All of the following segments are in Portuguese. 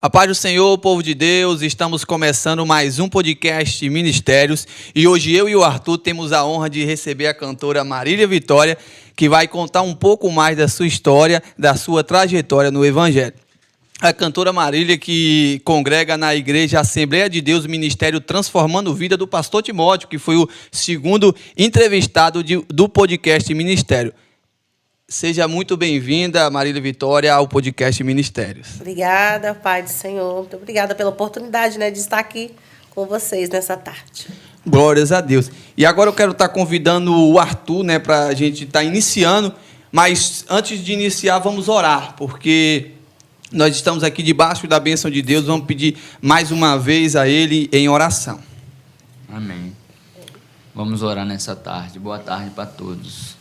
A paz do Senhor, povo de Deus, estamos começando mais um podcast Ministérios e hoje eu e o Arthur temos a honra de receber a cantora Marília Vitória, que vai contar um pouco mais da sua história, da sua trajetória no Evangelho. A cantora Marília, que congrega na Igreja Assembleia de Deus, Ministério Transformando Vida, do pastor Timóteo, que foi o segundo entrevistado do podcast Ministério. Seja muito bem-vinda, Marília Vitória, ao podcast Ministérios. Obrigada, Pai do Senhor. Muito obrigada pela oportunidade, de estar aqui com vocês nessa tarde. Glórias a Deus. E agora eu quero estar convidando o Arthur, para a gente estar iniciando, mas antes de iniciar, vamos orar, porque nós estamos aqui debaixo da bênção de Deus, vamos pedir mais uma vez a Ele em oração. Amém. Vamos orar nessa tarde. Boa tarde para todos.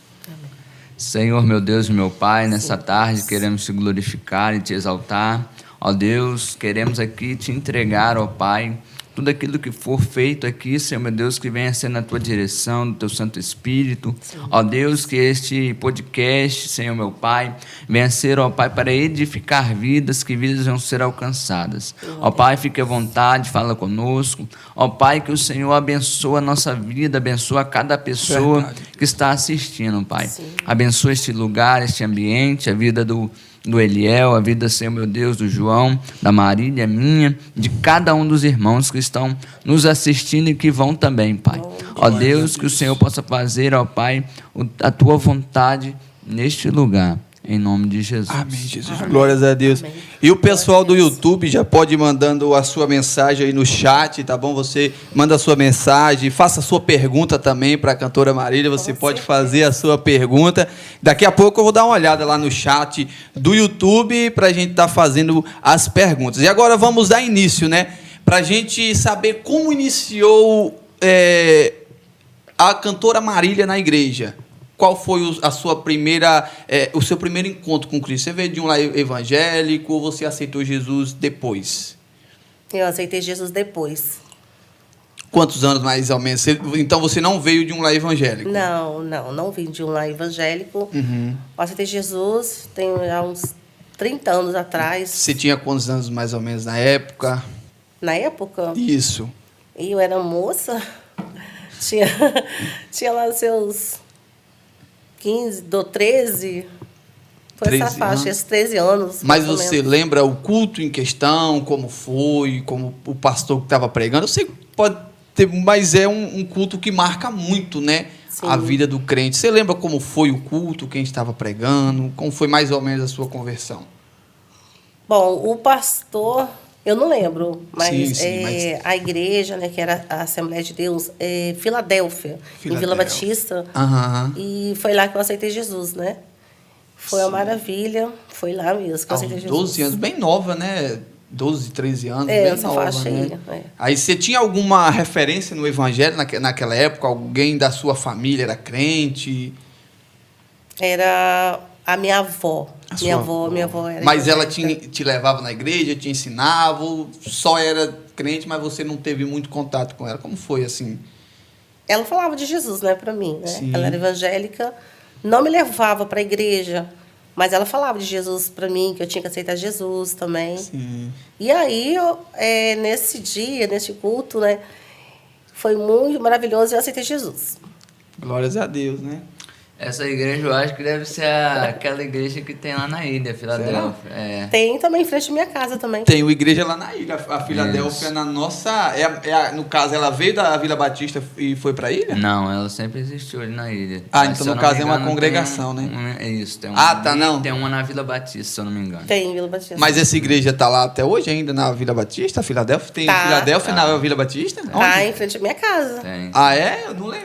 Senhor, meu Deus e meu Pai, nessa tarde queremos te glorificar e te exaltar. Ó Deus, queremos aqui te entregar, ó Pai, tudo aquilo que for feito aqui, Senhor, meu Deus, que venha ser na tua direção, do teu Santo Espírito. Sim. Ó Deus, que este podcast, Senhor, meu Pai, venha ser, ó Pai, para edificar vidas, que vidas vão ser alcançadas. Ó Pai, fique à vontade, fala conosco. Ó Pai, que o Senhor abençoe a nossa vida, abençoe cada pessoa que está assistindo, Pai. Sim. Abençoe este lugar, este ambiente, a vida do Eliel, a vida, Senhor, meu Deus, do João, da Marília, minha, de cada um dos irmãos que estão nos assistindo e que vão também, Pai. Ó Deus, que o Senhor possa fazer, ó Pai, a tua vontade neste lugar. Em nome de Jesus. Amém, Jesus. Amém. Glórias a Deus. Amém. E o pessoal do YouTube já pode ir mandando a sua mensagem aí no chat, tá bom? Você manda a sua mensagem, faça a sua pergunta também para a cantora Marília. Você pode fazer a sua pergunta. Daqui a pouco eu vou dar uma olhada lá no chat do YouTube para a gente estar fazendo as perguntas. E agora vamos dar início, para a gente saber como iniciou a cantora Marília na igreja. Qual foi a sua o seu primeiro encontro com Cristo? Você veio de um lar evangélico ou você aceitou Jesus depois? Eu aceitei Jesus depois. Quantos anos mais ou menos? Então você não veio de um lar evangélico? Não vim de um lar evangélico. Uhum. Eu aceitei Jesus tem já uns 30 anos atrás. Você tinha quantos anos mais ou menos na época? Na época? Isso. Eu era moça. Tinha lá seus 15, 13, foi 13 essa faixa, esses 13 anos. Mas você lembra o culto em questão, como foi, como o pastor que estava pregando? Eu sei que pode ter, mas é um culto que marca muito, a vida do crente. Você lembra como foi o culto, quem estava pregando, como foi mais ou menos a sua conversão? Bom, o pastor, eu não lembro, mas, mas a igreja, que era a Assembleia de Deus, Filadélfia, em Vila Batista, e foi lá que eu aceitei Jesus, Foi uma maravilha, foi lá mesmo que eu aceitei Jesus. 12 anos, bem nova, 12, 13 anos, bem nova, faixa aí, Aí você tinha alguma referência no Evangelho naquela época? Alguém da sua família era crente? Era a minha avó. Minha avó era. Mas ela te levava na igreja, te ensinava, ou só era crente, mas você não teve muito contato com ela? Como foi assim? Ela falava de Jesus, para mim, Ela era evangélica, não me levava para a igreja, mas ela falava de Jesus para mim, que eu tinha que aceitar Jesus também. Sim. E aí, nesse dia, nesse culto, foi muito maravilhoso e eu aceitei Jesus. Glórias a Deus, Essa igreja eu acho que deve ser aquela igreja que tem lá na ilha, Filadélfia. Tem também em frente à minha casa também. Tem uma igreja lá na ilha, a Filadélfia, na nossa... no caso, ela veio da Vila Batista e foi para a ilha? Não, ela sempre existiu ali na ilha. Então no caso é uma congregação, É isso. Tem uma, não. Tem uma na Vila Batista, se eu não me engano. Tem, Vila Batista. Mas essa igreja está lá até hoje ainda, na Vila Batista, Filadélfia? Tem Filadélfia na Vila Batista? Tá, em frente à minha casa. Tem.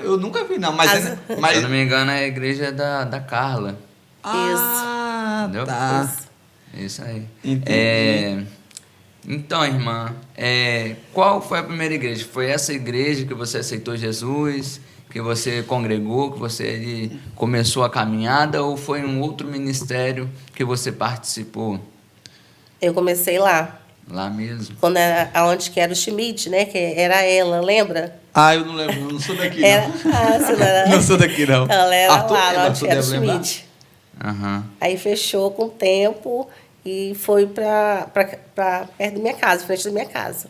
Eu nunca vi, não. Mas se eu não me engano, é a igreja da Carla. Isso. Tá. Isso aí. Entendi. Então, irmã, qual foi a primeira igreja? Foi essa igreja que você aceitou Jesus, que você congregou, que você começou a caminhada, ou foi um outro ministério que você participou? Eu comecei lá. Lá mesmo? Quando era onde que era o Schmidt, que era ela, lembra? Eu não lembro, não sou daqui, não. Você não era? Não sou daqui, não. Ela era lá onde era o Schmidt. Aham. Aí fechou com o tempo e foi para perto da minha casa, frente da minha casa.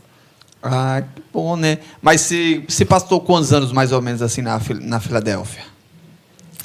Ah, que bom, né? Mas você passou quantos anos, mais ou menos, assim, na Filadélfia?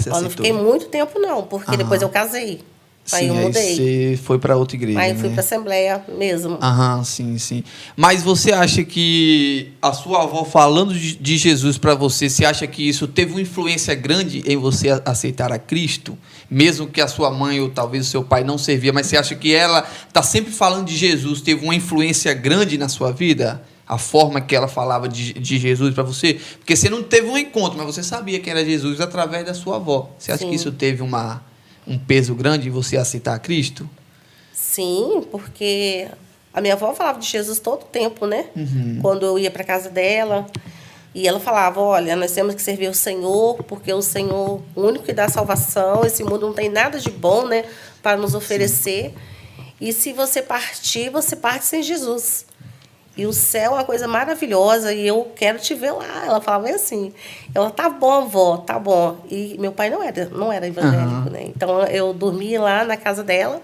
Eu não fiquei muito tempo, não, porque depois eu casei. Aí eu mudei. Aí você foi para outra igreja, Aí eu fui para a Assembleia mesmo. Sim. Mas você acha que a sua avó falando de Jesus para você, você acha que isso teve uma influência grande em você aceitar a Cristo? Mesmo que a sua mãe ou talvez o seu pai não servia, mas você acha que ela está sempre falando de Jesus, teve uma influência grande na sua vida? A forma que ela falava de Jesus para você? Porque você não teve um encontro, mas você sabia quem era Jesus através da sua avó. Você acha que isso teve um peso grande em você aceitar a Cristo? Sim, porque a minha avó falava de Jesus todo o tempo, né? Quando eu ia para casa dela, e ela falava, olha, nós temos que servir o Senhor, porque o Senhor, o único que dá salvação, esse mundo não tem nada de bom, né, para nos oferecer. E se você partir, você parte sem Jesus. E o céu é uma coisa maravilhosa e eu quero te ver lá. Ela falava bem assim. Ela, tá bom, vó, tá bom. E meu pai não era evangélico, né? Então eu dormia lá na casa dela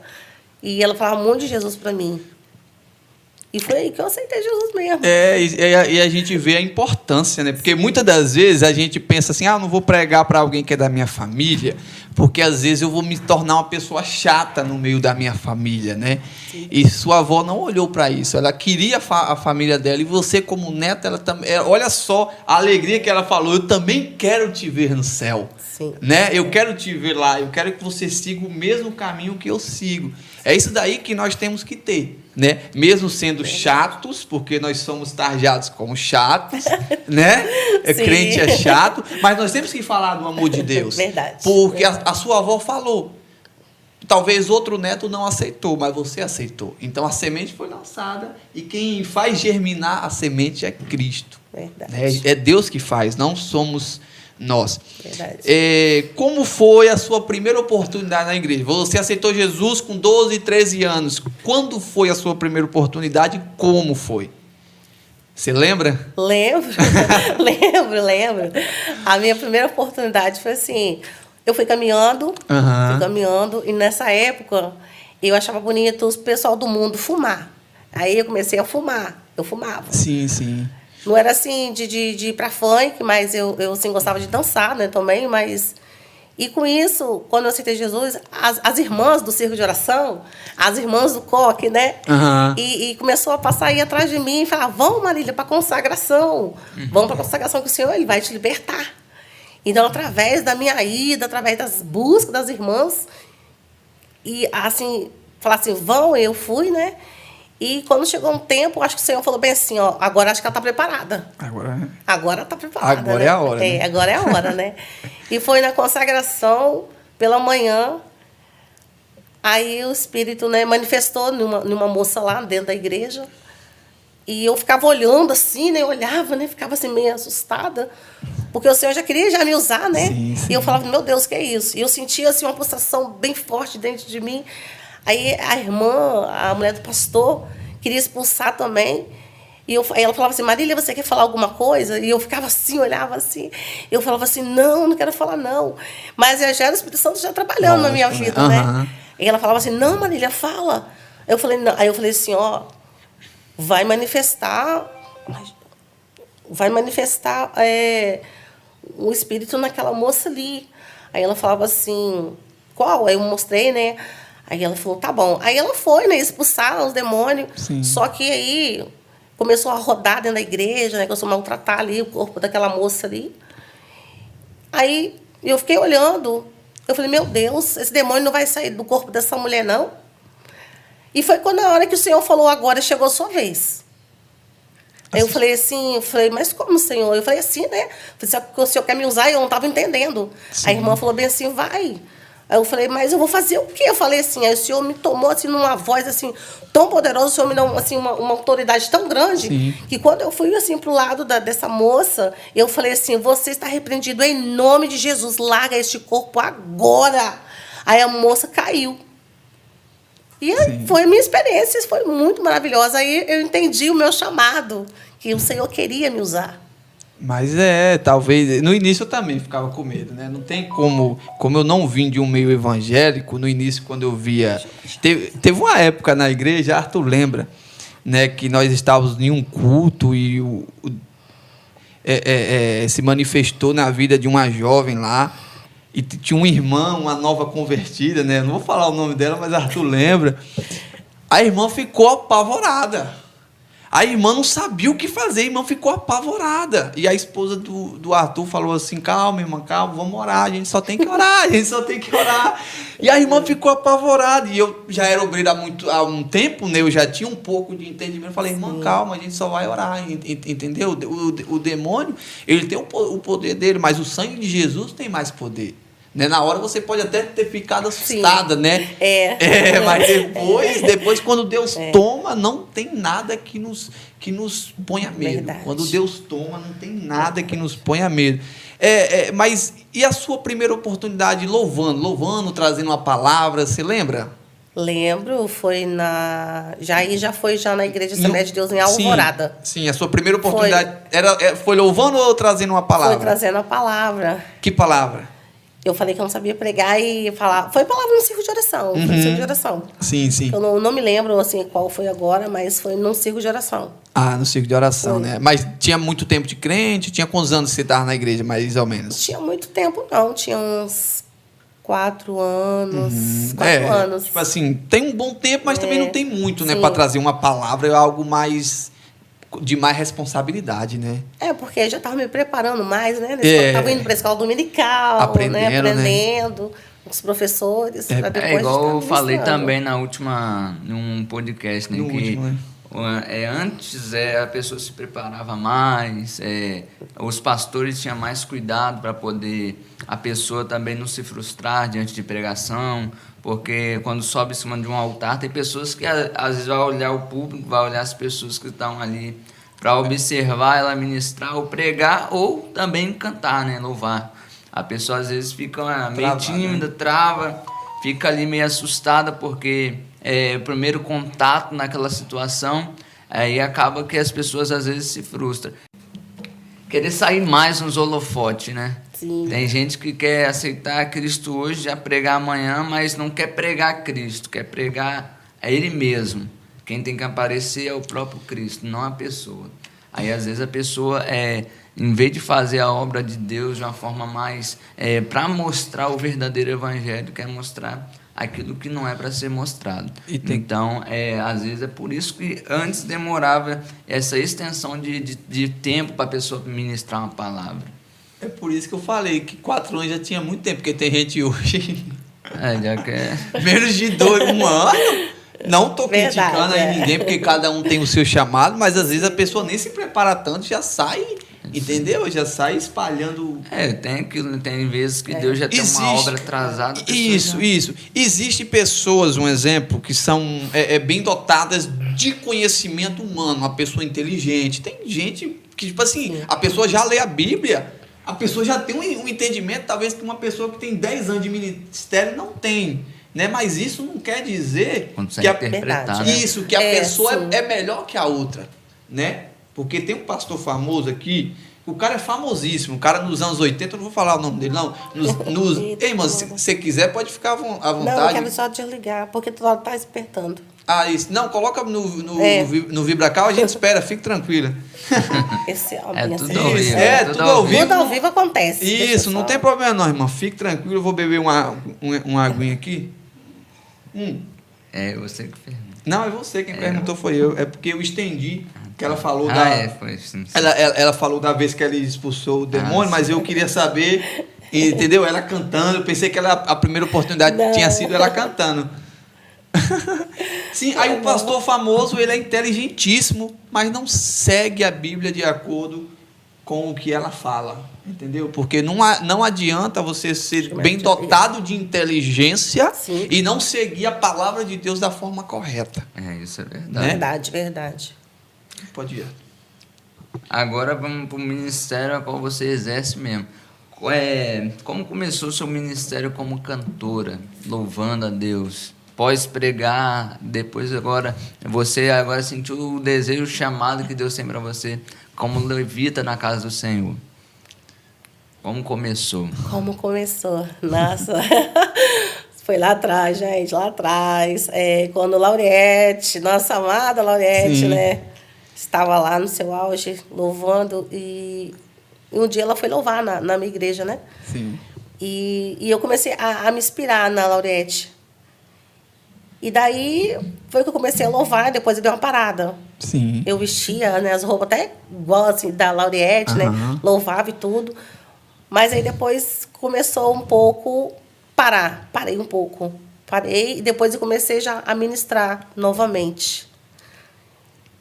e ela falava muito de Jesus para mim. E foi aí que eu aceitei Jesus mesmo. E a gente vê a importância, né? Porque muitas das vezes a gente pensa assim, não vou pregar para alguém que é da minha família, porque às vezes eu vou me tornar uma pessoa chata no meio da minha família, né? Sim. E sua avó não olhou para isso, ela queria a família dela, e você como neta, ela também, olha só a alegria que ela falou, eu também quero te ver no céu. Sim. Né? Eu quero te ver lá, eu quero que você siga o mesmo caminho que eu sigo. É isso daí que nós temos que ter, né? Mesmo sendo chatos, porque nós somos tarjados como chatos, né? Crente é chato, mas nós temos que falar do amor de Deus. Verdade. Porque a sua avó falou. Talvez outro neto não aceitou, mas você aceitou. Então a semente foi lançada e quem faz germinar a semente é Cristo. Verdade. É Deus que faz, não somos nós. Verdade. Como foi a sua primeira oportunidade na igreja? Você aceitou Jesus com 12, 13 anos. Quando foi a sua primeira oportunidade e como foi? Você lembra? Lembro. Lembro. A minha primeira oportunidade foi assim, eu fui caminhando, e nessa época eu achava bonito o pessoal do mundo fumar. Aí eu comecei a fumar, eu fumava. Sim. Não era assim de ir pra funk, mas eu assim, gostava de dançar, né, também, mas... E com isso, quando eu aceitei Jesus, as irmãs do Circo de Oração, as irmãs do coque, né, e começou a passar aí atrás de mim e falar, vamos, Marília, para consagração, vamos para consagração que o Senhor ele vai te libertar. Então, através da minha ida, através das buscas das irmãs, e assim, falar assim, vão, eu fui, né, e quando chegou um tempo, acho que o Senhor falou bem assim, ó, agora acho que ela está preparada. Agora está preparada. Agora, né? É a hora. Né? Agora é a hora, né? E foi na consagração, pela manhã, aí o Espírito, né, manifestou numa moça lá dentro da igreja. E eu ficava olhando assim, né? Eu olhava, né? Ficava assim meio assustada. Porque o Senhor já queria me usar, né? Sim. E eu falava, meu Deus, o que é isso? E eu sentia assim, uma pulsação bem forte dentro de mim. Aí a irmã, a mulher do pastor, queria expulsar também. E aí ela falava assim, Marília, você quer falar alguma coisa? E eu ficava assim, olhava assim. Eu falava assim, não quero falar não. Mas já era o Espírito Santo já trabalhando na minha vida, né? E ela falava assim, não, Marília, fala. Eu falei, não. Aí eu falei assim, vai manifestar o Espírito naquela moça ali. Aí ela falava assim, qual? Aí eu mostrei, né? Aí ela falou, tá bom. Aí ela foi, né, expulsar os demônios. Sim. Só que aí começou a rodar dentro da igreja, né, começou a maltratar ali o corpo daquela moça ali. Aí eu fiquei olhando. Eu falei, meu Deus, esse demônio não vai sair do corpo dessa mulher, não? E foi quando a hora que o Senhor falou, agora chegou a sua vez. Aí eu falei assim, mas como, Senhor? Eu falei assim, né? O Senhor quer me usar e eu não estava entendendo. Sim. A irmã falou bem assim, vai. Aí eu falei, mas eu vou fazer o quê? Eu falei assim, aí o Senhor me tomou assim numa voz assim tão poderosa, o Senhor me deu assim, uma autoridade tão grande, sim, que quando eu fui assim pro lado dessa moça, eu falei assim, você está repreendido em nome de Jesus, larga este corpo agora. Aí a moça caiu. E foi a minha experiência, foi muito maravilhosa. Aí eu entendi o meu chamado, que o Senhor queria me usar. Mas talvez... No início eu também ficava com medo, né? Não tem como... Como eu não vim de um meio evangélico, no início, quando eu via... Teve uma época na igreja, Arthur lembra, né? Que nós estávamos em um culto e se manifestou na vida de uma jovem lá. E tinha uma irmã, uma nova convertida, né? Não vou falar o nome dela, mas Arthur lembra. A irmã ficou apavorada. A irmã não sabia o que fazer, a irmã ficou apavorada. E a esposa do Arthur falou assim, calma, irmã, calma, vamos orar, a gente só tem que orar, E a irmã ficou apavorada. E eu já era obreiro há um tempo, né? Eu já tinha um pouco de entendimento. Eu falei, irmã, calma, a gente só vai orar, entendeu? O demônio, ele tem o poder dele, mas o sangue de Jesus tem mais poder. Né? Na hora você pode até ter ficado assustada, né? Mas depois quando Deus toma, não tem nada que nos ponha medo. Verdade. Quando Deus toma, não tem nada que nos ponha medo. Mas e a sua primeira oportunidade louvando, trazendo uma palavra, você lembra? Lembro, foi já foi na Igreja Assembleia de Deus em Alvorada. Sim, a sua primeira oportunidade foi louvando ou trazendo uma palavra? Foi trazendo a palavra. Que palavra? Eu falei que eu não sabia pregar e falar. Foi palavra no círculo de oração. Foi no círculo de oração. Sim. Eu não me lembro assim, qual foi agora, mas foi no círculo de oração. Ah, no círculo de oração, né? Mas tinha muito tempo de crente? Tinha quantos anos você estava na igreja, mais ou menos? Tinha muito tempo, não. Tinha uns 4 anos. 4 anos. Tipo assim, tem um bom tempo, mas também não tem muito, né? Para trazer uma palavra, é algo mais... de mais responsabilidade, né? Porque eu já estava me preparando mais, né? Estava indo para a escola dominical, aprendendo com os professores. Igual eu falei também num podcast, né? Antes a pessoa se preparava mais, os pastores tinham mais cuidado para poder a pessoa também não se frustrar diante de pregação, porque quando sobe em cima de um altar, tem pessoas que às vezes vai olhar o público, vai olhar as pessoas que estão ali para observar ela ministrar ou pregar ou também cantar, né, louvar. A pessoa às vezes fica meio tímida, trava, fica ali meio assustada porque é o primeiro contato naquela situação, aí acaba que as pessoas às vezes se frustram. Querer sair mais nos holofotes, né? Sim. Tem gente que quer aceitar Cristo hoje, já pregar amanhã, mas não quer pregar Cristo, quer pregar a Ele mesmo. Quem tem que aparecer é o próprio Cristo, não a pessoa. Aí, às vezes, a pessoa, em vez de fazer a obra de Deus de uma forma mais... para mostrar o verdadeiro evangelho, quer mostrar aquilo que não é para ser mostrado. Então, às vezes, é por isso que antes demorava essa extensão de tempo para a pessoa ministrar uma palavra. É por isso que eu falei que 4 anos já tinha muito tempo, porque tem gente hoje... já quer... menos de 1 ano... Não estou criticando aí ninguém, porque cada um tem o seu chamado, mas às vezes a pessoa nem se prepara tanto, já sai, entendeu? Já sai espalhando... Tem vezes que Deus já tem uma obra atrasada. Isso. Existem pessoas, um exemplo, que são bem dotadas de conhecimento humano, uma pessoa inteligente. Tem gente que, tipo assim, a pessoa já lê a Bíblia, a pessoa já tem um entendimento, talvez que uma pessoa que tem 10 anos de ministério não tem. Né? Mas isso não quer dizer que a pessoa é melhor que a outra, né? Porque tem um pastor famoso aqui, o cara é famosíssimo, o cara nos anos 80, eu não vou falar o nome dele, não. Ei, irmão, se você quiser, pode ficar à vontade. Não, eu quero só desligar, porque tu está despertando. Isso. Não, coloca no VibraCal, a gente espera, fique tranquila. Esse homem tudo ao vivo. Tudo ao vivo. Tudo ao vivo acontece. Isso, não tem problema não, irmão. Fique tranquilo, eu vou beber uma aguinha aqui. Você que perguntou. Não, é você quem perguntou, foi eu. É porque eu estendi que ela falou foi sim. Ela falou da vez que ela expulsou o demônio, mas eu queria saber, entendeu? Ela cantando, eu pensei que a primeira oportunidade tinha sido ela cantando. Sim, aí o pastor famoso, ele é inteligentíssimo, mas não segue a Bíblia de acordo com o que ela fala, entendeu? Porque não adianta você ser bem dotado de inteligência e não seguir a palavra de Deus da forma correta. Isso é verdade. Né? Verdade. Pode ir. Agora vamos para o ministério a qual você exerce mesmo. Como começou o seu ministério como cantora, louvando a Deus? pós pregar, depois agora, você agora sentiu o desejo, o chamado que Deus tem para você, como levita na casa do Senhor. Como começou? Como começou? Nossa, foi lá atrás, gente, lá atrás. Quando Lauriette, nossa amada Lauriette, Sim. né? Estava lá no seu auge, louvando. E um dia ela foi louvar na minha igreja, né? Sim. E eu comecei a me inspirar na Lauriette. E daí foi que eu comecei a louvar, depois eu dei uma parada. Sim. Eu vestia, né, as roupas até igual assim, da Lauriette, né? Louvava e tudo. Mas aí depois começou um pouco parei um pouco. Parei e depois eu comecei já a ministrar novamente.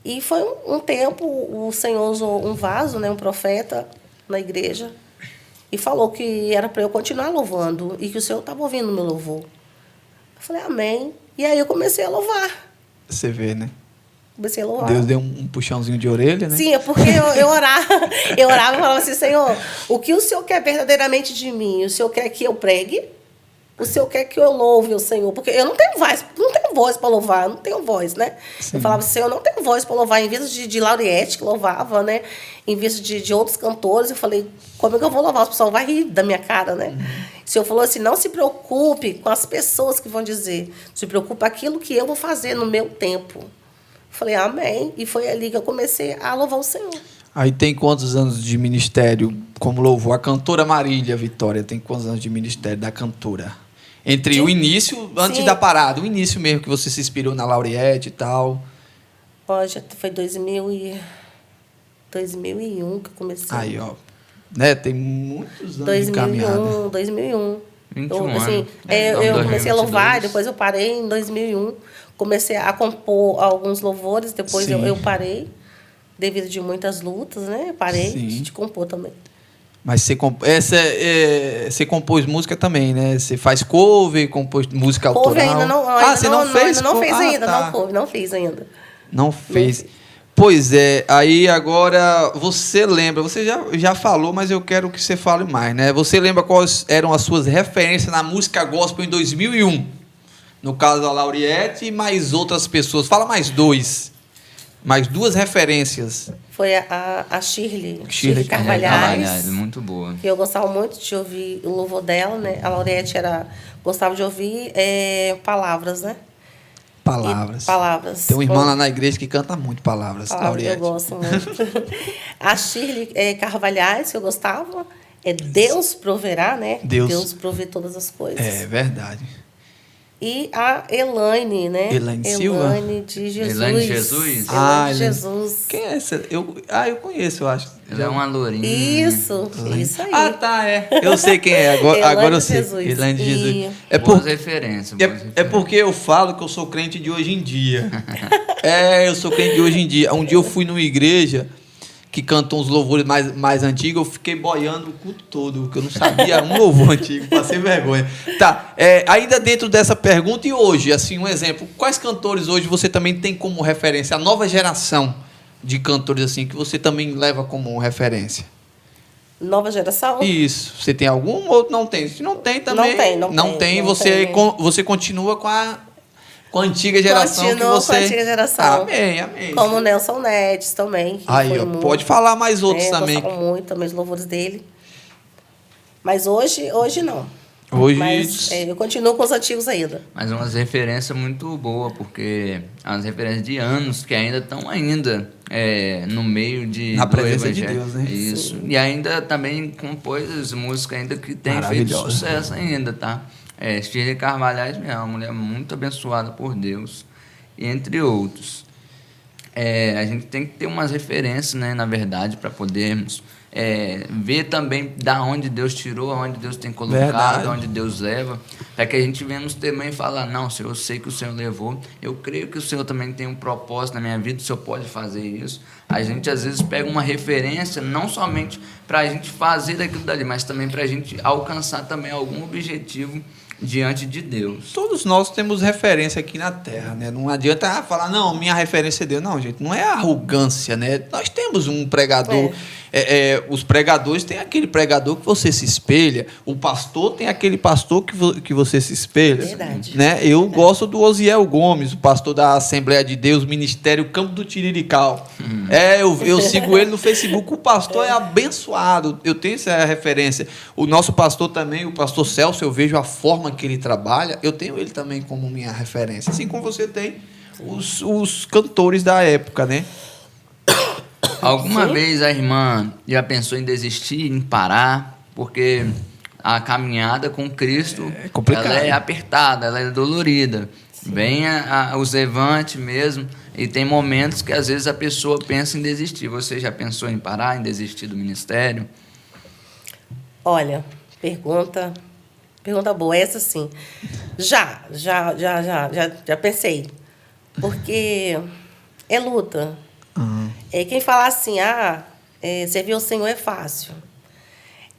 E foi um tempo, o Senhor usou um vaso, né, um profeta na igreja, e falou que era para eu continuar louvando e que o Senhor estava ouvindo o meu louvor. Eu falei, amém. E aí eu comecei a louvar. Você vê, né? Comecei a louvar. Deus deu um puxãozinho de orelha, né? Sim, é porque eu orava. Eu orava e falava assim, Senhor, o que o Senhor quer verdadeiramente de mim? O Senhor quer que eu pregue? O Senhor quer que eu louve o Senhor? Porque eu não tenho voz para louvar, não tenho voz, né? Sim. Eu falava, Senhor, eu não tenho voz para louvar. Em vez de Lauriette, que louvava, né? Em vez de outros cantores, eu falei, como é que eu vou louvar? O pessoal vai rir da minha cara, né? O Senhor falou assim, não se preocupe com as pessoas que vão dizer. Se preocupe com aquilo que eu vou fazer no meu tempo. Falei, amém. E foi ali que eu comecei a louvar o Senhor. Aí tem quantos anos de ministério como louvor? A cantora Marília Vitória tem quantos anos de ministério da cantora? Entre o início, antes Sim. da parada, o início mesmo que você se inspirou na Lauriette e tal. Ó, já foi 2001 que eu comecei. Aí, ó. Né? Tem muitos anos de caminhada. 2001. 21 Eu, assim, anos. eu comecei a louvar, 2022. depois eu parei em 2001. Comecei a compor alguns louvores, depois eu parei, devido de muitas lutas, né? Parei de compor também. Mas você compôs música também, né? Você faz cover, compôs música Cover autoral. ainda não, Você não fez? Ainda não fez ainda, tá. não fiz ainda. Não fez. Pois é, aí agora você lembra, você já falou, mas eu quero que você fale mais, né? Você lembra quais eram as suas referências na música gospel em 2001? No caso, a Lauriette e mais outras pessoas. Fala mais duas referências. Foi a Shirley Shirley Carvalhais, muito boa. que eu gostava muito de ouvir o louvor dela, né? A Lauriette gostava de ouvir palavras, né? Palavras. Tem uma irmã lá na igreja que canta muito palavras, Lauriette. Eu gosto muito. A Shirley Carvalhais, que eu gostava, Deus proverá, né? Deus provê todas as coisas. É verdade. E a Elaine, né? Elaine Silva? Elaine de Jesus. Elaine de Jesus? Elaine de Jesus. Quem é essa? Eu conheço, eu acho. Ela é uma lourinha. Isso aí. Ah, tá, eu sei quem é. Agora eu sei. Jesus. Elaine de Jesus. Boas referências. É porque eu falo que eu sou crente de hoje em dia. Eu sou crente de hoje em dia. Um dia eu fui numa igreja que cantou uns louvores mais antigos, eu fiquei boiando o culto todo, porque eu não sabia um louvor antigo, passei vergonha. Tá, ainda dentro dessa pergunta, e hoje, assim, um exemplo, quais cantores hoje você também tem como referência? A nova geração de cantores, assim, que você também leva como referência? Nova geração? Isso. Você tem algum ou não tem? Se não tem também... Não tem. Você continua com a antiga geração que você... com a antiga geração. Amém. Como o Nelson Nedes também. Aí, pode falar mais outros também. Eu muito também os louvores dele. Mas hoje não. Mas eu continuo com os antigos ainda. Mas umas referências muito boas, porque umas referências de anos que ainda estão no meio na presença de Deus, né? Isso. Sim. E ainda também compôs música ainda que tem feito sucesso ainda, tá? Shirley Carvalhais é uma mulher muito abençoada por Deus, entre outros. A gente tem que ter umas referências, né, na verdade, para podermos ver também da onde Deus tirou, aonde Deus tem colocado, aonde Deus leva, para que a gente venha nos também falar, não, Senhor, eu sei que o Senhor levou, eu creio que o Senhor também tem um propósito na minha vida, o Senhor pode fazer isso. A gente às vezes pega uma referência, não somente para a gente fazer daquilo dali, mas também para a gente alcançar também algum objetivo diante de Deus. Todos nós temos referência aqui na Terra, né? Não adianta falar, não, minha referência é Deus. Não, gente, não é arrogância, né? Nós temos um pregador Os pregadores têm aquele pregador que você se espelha, o pastor tem aquele pastor que você se espelha. Verdade. Né? Eu gosto do Osiel Gomes, o pastor da Assembleia de Deus, Ministério Campo do Tirirical. Eu sigo ele no Facebook, o pastor é abençoado, eu tenho essa referência. O nosso pastor também, o pastor Celso, eu vejo a forma que ele trabalha, eu tenho ele também como minha referência, assim como você tem os cantores da época, né? Alguma vez a irmã já pensou em desistir, em parar? Porque a caminhada com Cristo ela é apertada, ela é dolorida. Vem os levantes mesmo, e tem momentos que às vezes a pessoa pensa em desistir. Você já pensou em parar, em desistir do ministério? Olha, pergunta boa, essa sim. Já pensei. Porque é luta. Quem fala assim, servir ao Senhor é fácil.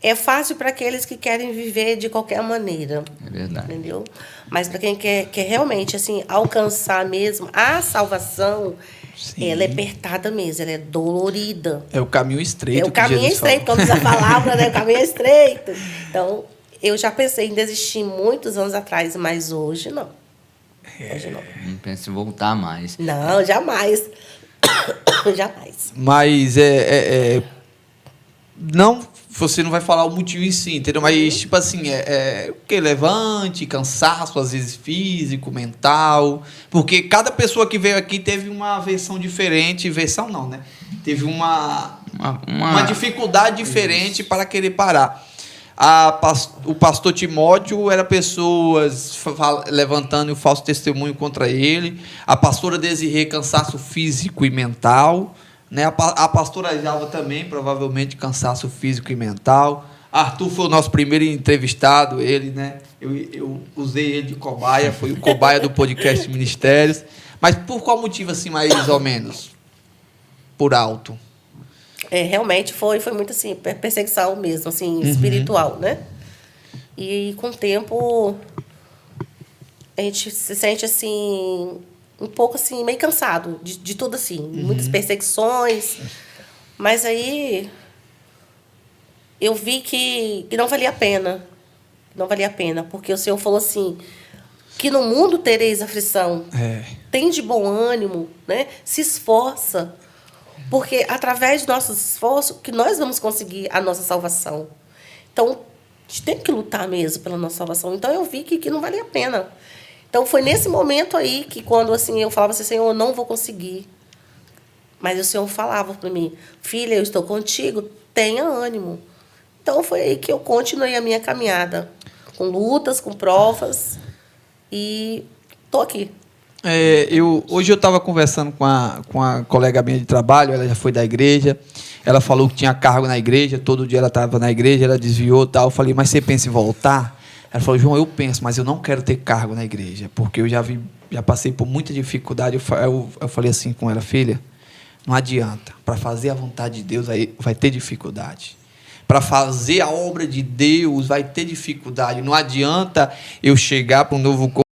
É fácil para aqueles que querem viver de qualquer maneira. É verdade. Entendeu? Mas para quem quer realmente assim, alcançar mesmo a salvação, sim, ela é apertada mesmo, ela é dolorida. É o caminho estreito. É o caminho estreito, como diz a palavra, né? O caminho é estreito. Então, eu já pensei em desistir muitos anos atrás, mas hoje não. Hoje não. Não penso em voltar mais. Não, jamais. Jamais. Mas não, você não vai falar o motivo em si, entendeu? Mas, tipo assim, o que? Levante, cansaço, às vezes físico, mental. Porque cada pessoa que veio aqui teve uma versão diferente. Versão não, né? Teve uma dificuldade diferente para querer parar. O pastor Timóteo era pessoas levantando o falso testemunho contra ele. A pastora Desirê, cansaço físico e mental, né? A pastora Jalva também, provavelmente, cansaço físico e mental. Arthur foi o nosso primeiro entrevistado, ele, né? Eu usei ele de cobaia, foi o cobaia do podcast Ministérios. Mas por qual motivo, assim, mais ou menos? Por alto. Realmente foi muito assim, perseguição mesmo, assim, espiritual, né? E com o tempo a gente se sente assim, um pouco assim, meio cansado de tudo assim, muitas perseguições. Mas aí eu vi que não valia a pena. Não valia a pena, porque o Senhor falou assim, que no mundo tereis aflição. Tem de bom ânimo, né? Se esforça. Porque através de nossos esforços que nós vamos conseguir a nossa salvação. Então, a gente tem que lutar mesmo pela nossa salvação. Então, eu vi que não valia a pena. Então, foi nesse momento aí que quando assim, eu falava assim, Senhor, eu não vou conseguir. Mas o Senhor falava para mim, filha, eu estou contigo, tenha ânimo. Então, foi aí que eu continuei a minha caminhada. Com lutas, com provas. E estou aqui. Hoje eu estava conversando com a colega minha de trabalho, ela já foi da igreja, ela falou que tinha cargo na igreja, todo dia ela estava na igreja, ela desviou e tal. Eu falei, mas você pensa em voltar? Ela falou, João, eu penso, mas eu não quero ter cargo na igreja, porque eu já passei por muita dificuldade. Eu falei assim com ela, filha, não adianta, para fazer a vontade de Deus vai ter dificuldade. Para fazer a obra de Deus vai ter dificuldade. Não adianta eu chegar para um novo